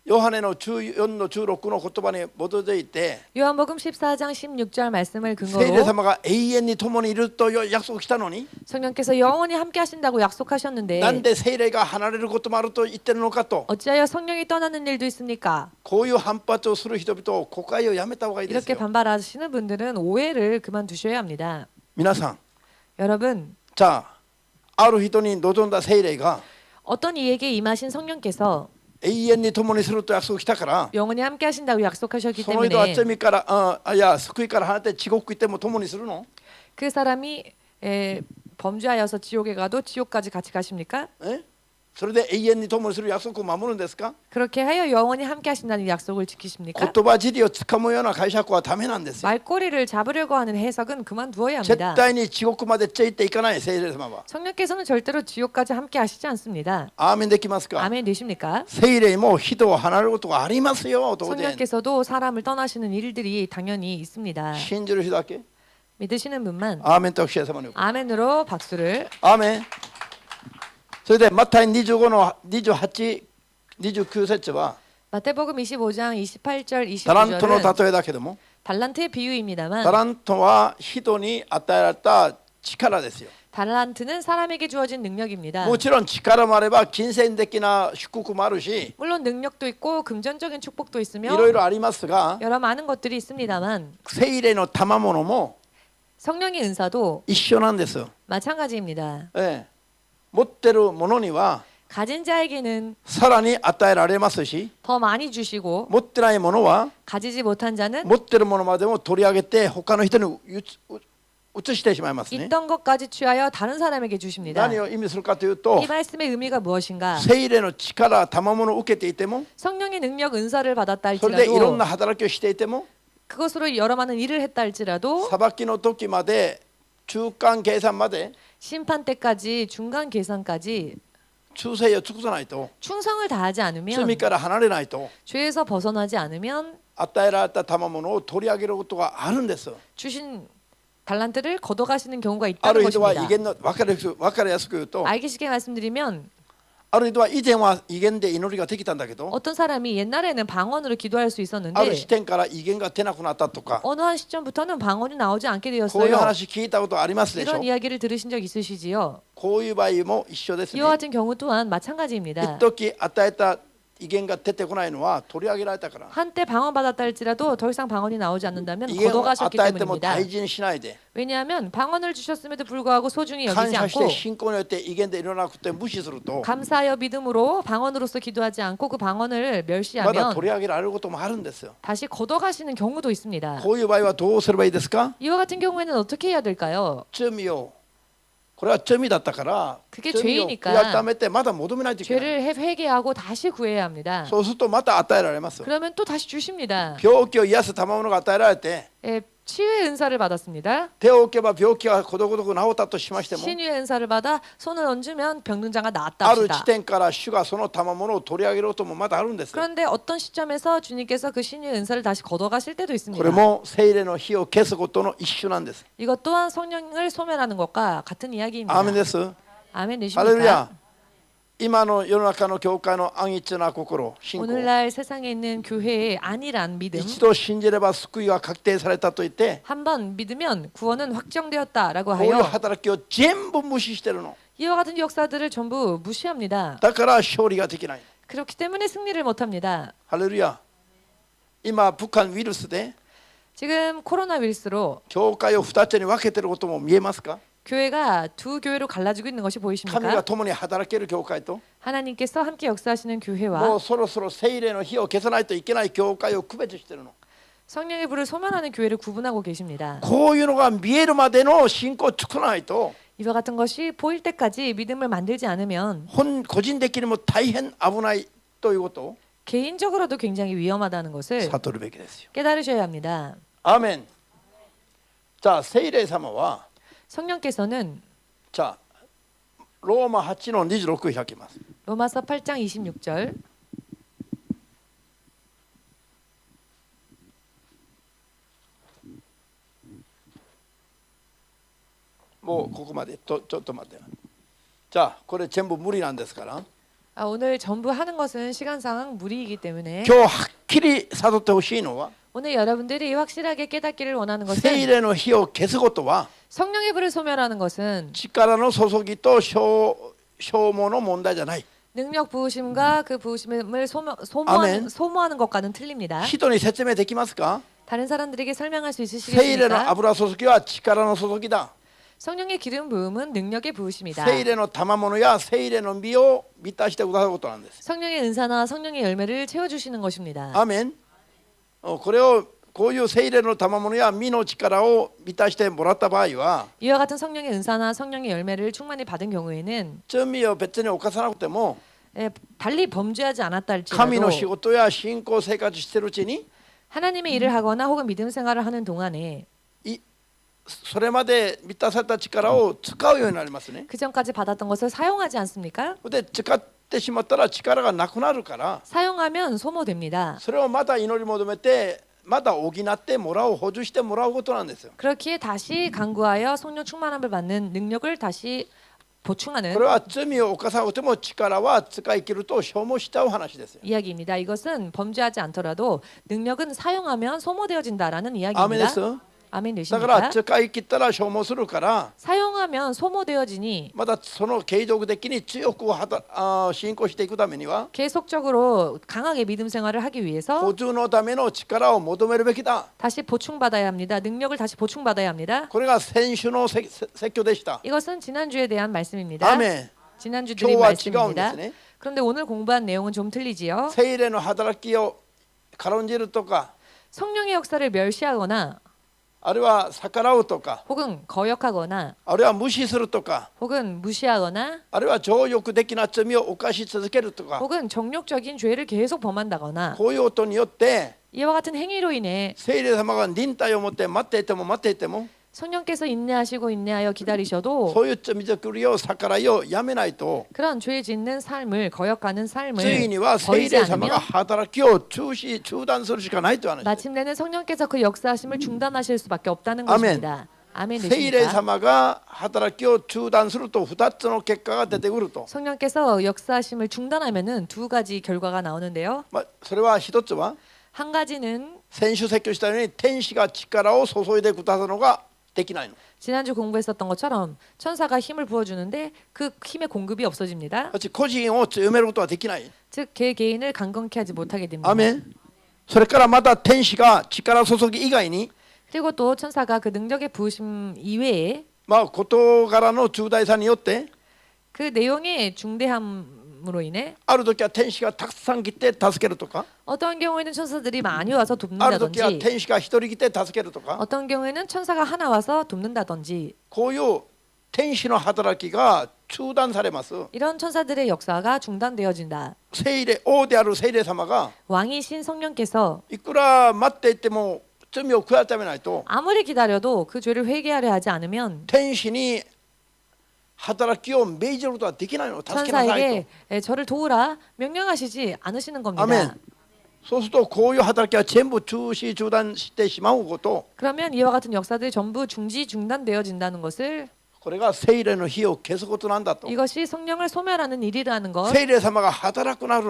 ヨハネの14の16の言葉に基づいて 요한복음 14장 16절 말씀을 聖霊 근거로 様が永遠に共にいると約束したのに 성령께서 영원히 함께 하신다고 약속하셨는데 なんで聖霊が離れることもあると言ってるのかと 어찌하여 성령이 떠나는 일도 있습니까? こういう反発をする人々を誤解をやめた方がいいです 이렇게 よ。 반발하시는 분들은 오해를 그만두셔야 합니다. 皆さん 여러분, じゃあある人に望んだ聖霊が 어떤 이에게 임하신 성령께서 永遠に共にすると約束したから 영원히 함께 하신다고 약속하셨기 その人は 때문에 罪からいや救いから離れて地獄行っても共にするの？ 그 사람이 범죄하여서 지옥에 가도 지옥까지 같이 가십니까? えそれで永遠に共にする約束を守るんですか？ 그렇게 하여 영원히 함께 하신다는 약속을 지키십니까? 言葉尻をつかむような解釈はダメなんですよ。 말꼬리를 잡으려고 하는 해석은 그만두어야 絶 합니다. 対に地獄までついていかない聖霊様は。 성령께서는 절대로 지옥까지 함께 하시지 않습니다. アーメンできますか？ 아멘 되십니까? 聖霊も人を離れることがありますよ。当然。 성령께서도 사람을 떠나시는 일들이 당연히 있습니다. 信じる人だけ。 믿으시는 분만 アーメンと教え様に。 아멘으로 박수를. アーメン。それでマタイ25の28、29節は 마태복음 25장 28절 タラントの 29절은 例えだけども、 달란트의 タ 비유입니다만 ラントは人に与えられた力ですよ。 달란트는 사람에게 주어진 능력입니다. もちろん力もあれば金銭的な祝福もあるし、 물론 능력도 있고 금전적인 축복도 い 있으며 ろいろありますが、 여러 많은 것들이 있습니다만 聖霊の賜物も 성령의 은사도 一緒なんです。 마찬가지입니다. 持ってるものには 가진 자에게는 さらに与えられますし、 더 많이 주시고 持ってないものは 가지지 못한 자는 持ってるものまでも取り上げて他の人に移してしまいますね。 있던 것까지 취하여 다른 사람에게 주십니다. 何を意味するかというと、 이 말씀의 의미가 무엇인가? 聖霊の力賜物を受けていても、 성령의 능력 은사를 받았다 それでいろん 할지라도 な働きをしていても、 그것으로 여러 많은 일을 했다 할지라도 裁きの時まで中間計算まで 심판 때까지 중간 계산까지 忠誠を尽くさないと、 충성을 다하지 않으면 罪から離れないと 죄에서 벗어나지 않으면 与えられた賜物を取り上げることがあるんです。 주신 달란트를 걷어가시는 경우가 あ 있다는 る人は 것입니다. 威厳の分かりやすく言うと、 알기 쉽게 말씀드리면 ある人は以前は威厳で祈りができたんだけど、 어떤 사람이 옛날에는 방언으로 기도할 수 ある 있었는데 視点から威厳が出なくなったとか、 어느 한 시점부터는 방언이 나오지 않게 こういう 되었어요. 話聞いたことありますでしょ。 이런 이야기를 들으신 적 있으시지요? こういう場合も一緒ですね。 이와 같은 경우 또한 마찬가지입니다. 一時与えた威厳が出てこないのは取り上げられたから。 한때 방언 받았다 할지라도 더 이상 방언이 나오지 않는다면 威厳を 걷어가셨기 与えても 때문입니다. 大事にしないで、 왜냐하면 방언을 주셨음에도 불구하고 소중히 感 여기지 謝して 않고 信仰によって威厳で祈らなくて無視すると、 감사하여 믿음으로 방언으로서 기도하지 않고 그 방언을 まだ 멸시하면 取り上げられることもあるんですよ。 다시 걷어가시는 경우도 있습니다. こういう場合はどうすればいいですか？ 이와 같은 경우에는 어떻게 해야 될까요? 罪を、これは罪だったから、 그게 罪を 죄이니까 悔やめてまだ求めないといけない。 죄를 회개하고 다시 구해야 합니다. そうするとまた与えられます。 그러면 또 다시 주십니다. 病気を癒す賜物が与えられて、 치유의 은사를 받았습니다. 手を置けば病気がことごとく治ったとしましても、 신유의 은사를 받아 손을 얹으면 병든자가 나았다 ある地 합시다. 点から主がその賜物を取り上げることもまだあるんです。 그런데 어떤 시점에서 주님께서 그 신유의 은사를 다시 걷어가실 때도 これ 있습니다. も聖霊の火を消すことの一種なんです。 이것 또한 성령을 소멸하는 것과 같은 이야기입니다. アーメンです。 아멘 ハレル 되십니까? ヤ。今の世の中の教会の安逸な心、信仰、 오늘날 세상에 있는 교회의 안일한 믿음, 一度信じれば救いは確定されたと言って、 한 번 믿으면 구원은 확정되었다라고 こういう 하여 働きを全部無視してるの。 이와 같은 역사들을 전부 무시합니다. だから勝利ができない。 그렇기 때문에 승리를 못합니다. ハレルヤ。今武漢ウイルスで 지금 코로나 위르스로 教会を2つに分けてることも見えますか？ 교회가 두 교회로 갈라지고 있는 것이 神が 보이십니까? 共に働ける教会と、 하나님께서 함께 역사하시는 も 교회와 うそろそろ聖霊の火を消さないといけない教会を区別してるの。 성령의 불을 소멸하는 교회를 구분하고 계십니다. こういうのが見えるまでの信仰を作らないと、 이와 같은 것이 보일 때까지 믿음을 만들지 않으면 個人的にも大変危ないということを 개인적으로도 굉장히 위험하다는 것을 悟るべきですよ。 깨달으셔야 합니다. アーメン。じゃあ聖霊様は、 성령께서는 じゃあローマ8の26開きます。 로마서 8장 26절 もうここまでちょっと待って。じゃあこれ全部無理なんですから。 오늘 전부 하는 것은 시간상 무리이기 때문에 今日はっきり悟ってほしいのは 오늘 여러분들이 확실하게 깨닫기를 원하는 聖 것은 霊の火を消すことは 성령의 불을 소멸하는 것은 力の注ぎと消耗の問題じゃない。 능력 부으심과 그 부으심을 아멘. 소모하는 것과는 틀립니다. 人に説明できますか？ 다른 사람들에게 설명할 수 聖霊の 있으시겠습니까? 油注ぎは力の注ぎだ。 성령의 기름 부음은 능력의 부으심이다. 聖霊の賜物や聖霊の実を満たしてくださることなんです。 성령의 은사나 성령의 열매를 채워주시는 것입니다. アーメン。これをこういう聖霊の賜物や実の力を満たしてもらった場合は 이와 같은 성령의 은사나 성령의 열매를 충만히 받은 경우에는 罪を別に犯さなくても 달리 범죄하지 않았다 神の仕 할지라도 事や信仰生活しているうちに 하나님의 일을 하거나 혹은 믿음 생활을 하는 동안에 それまで満たされた力を使うようになりますね。 그 전까지 받았던 것을 사용하지 않습니까? で使ってしまったら力がなくなるから 사용하면 소모됩니다. それをまた祈り求めてまた補ってもらう補充してもらうことなんですよ。 그렇기에 다시 간구하여 성령 충만함을 받는 능력을 다시 보충하는 これは罪を犯さなくても力は使い切ると消耗しちゃう話ですよ。 이야기입니다. 이것은 범죄하지 않더라도 능력은 사용하면 소모되어진다라는 アーメンで 이야기입니다. す。 아멘 だから 되십니까? 使い切ったら消耗するから 사용하면 소모되어지니 またその継続的に強く信仰していくためには 계속적으로 강하게 믿음 생활을 하기 위해서 補充のための力を求めるべきだ。 다시 보충받아야 합니다. 능력을 다시 보충받아야 합니다. これが先週の説教でした。 이것은 지난주에 대한 말씀입니다. アーメン。 지난주 今日 드린 は違うんで 말씀입니다. すね。 그런데 오늘 공부한 내용은 좀 틀리지요. 聖霊の働きを軽んじるとか 성령의 역사를 멸시하거나 あるいは逆らうとか 혹은 거역하거나 あるいは無視するとか 혹은 무시하거나 あるいは情欲的な罪を犯し続けるとか 혹은 정욕적인 죄를 계속 범한다거나 こういうことによって 이와 같은 행위로 인해 聖霊様が忍耐を持って待っていても待っていても 성령께서 인내하시고 인내하여 기다리셔도 そういう罪作りを逆らいをやめないと 그런 죄 짓는 삶을 거역하는 つい 삶을 には聖 버리지 霊様が 않으면 働きを中断するしかないという話です。 마침내는 성령께서 그 역사하심을 중단하실 수밖에 없다는 아멘. 것입니다. 아멘 聖霊 되십니까? 様が働きを中断すると2つの結果が出てくると、 성령께서 역사하심을 중단하면은 두 가지 결과가 나오는데요. それは一つは 한 가지는 先週説教したように天使が力を注いでくださるのができないの。 지난주 공부했었던 것처럼 천사가 힘을 부어주는데 그 힘의 공급이 없어집니다. 個人を強めることはできない。 즉 개개인을 강건케 하지 못하게 됩니다. アメン。それからまた天使が力注ぎ以外に 그리고 또 천사가 그 능력의 부으심 이외에 事柄の重大さによって 그 내용의 중대함으로 인해 ある時は天使がたくさん来て助けるとか 어떤 경우에는 천사들이 많이 와서 ある時は 돕는다든지 天使が一人来て助けるとか 어떤 경우에는 천사가 하나 와서 돕는다든지 こういう天使の働きが中断されます。 이런 천사들의 역사가 중단되어진다. 聖霊王である聖霊様が 왕이신 성령께서 いくら待っていても罪を悔やめないと 아무리 기다려도 그 죄를 회개하려 하지 않으면 天使に働きを命じることはできないの。助けなさい 천사에게 と。 저를 도우라 명령하시지 않으시는 겁니다. 아멘. そうするとこういう働きは全部中断してしまうこと、 그러면 이와 같은 역사들이 전부 중단되어진다는 것을 これが聖霊の火を消すことなんだと。 이것이 성령을 소멸하는 일이라는 것 聖霊様が働かな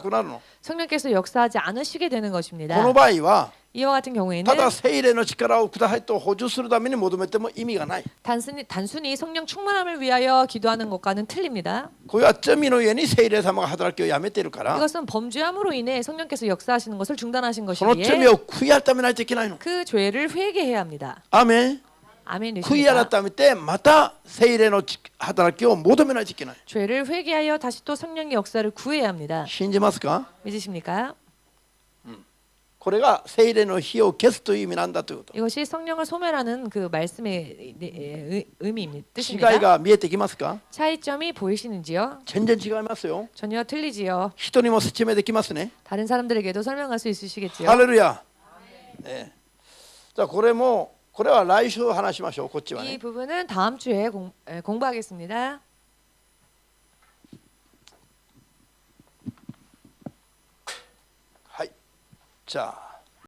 くなるの。 성령께서 역사하지 않으시게 되는 この 것입니다. 場合は 이와 같은 경우에는 ただ聖霊の力をくださいと補充するために求めても意味がない。 단순히 성령 충만함을 위하여 기도하는 것과는 틀립니다. これは罪の上に聖霊様が働きをやめているから、 이것은 범죄함으로 인해 성령께서 역사하시는 것을 중단하신 その罪 것이기에 を悔い改めないといけないの。 그 죄를 회개해야 합니다. アーメン。 아멘 悔い 되십니까? 改めてまた聖霊の働きを求めないといけない。 죄를 회개하여 다시 또 성령의 역사를 구해야 합니다. 信じますか？ 믿으십니까? これが聖霊の火を消すという意味なんだということ。 이것이 성령을 소멸하는 그 말씀의 의미입니다. 違い 뜻입니다. が見えてきますか？ 차이점이 보이시는지요? 全然違いますよ。 전혀 틀리지요. 人にも説明できますね。 다른 사람들에게도 설명할 수 있으시겠지요? ハレルヤ。ね、じゃあこれは来週話しましょう。こっちは 이 ね。 부분은 다음 주에 공부하겠습니다. はい。じゃあ。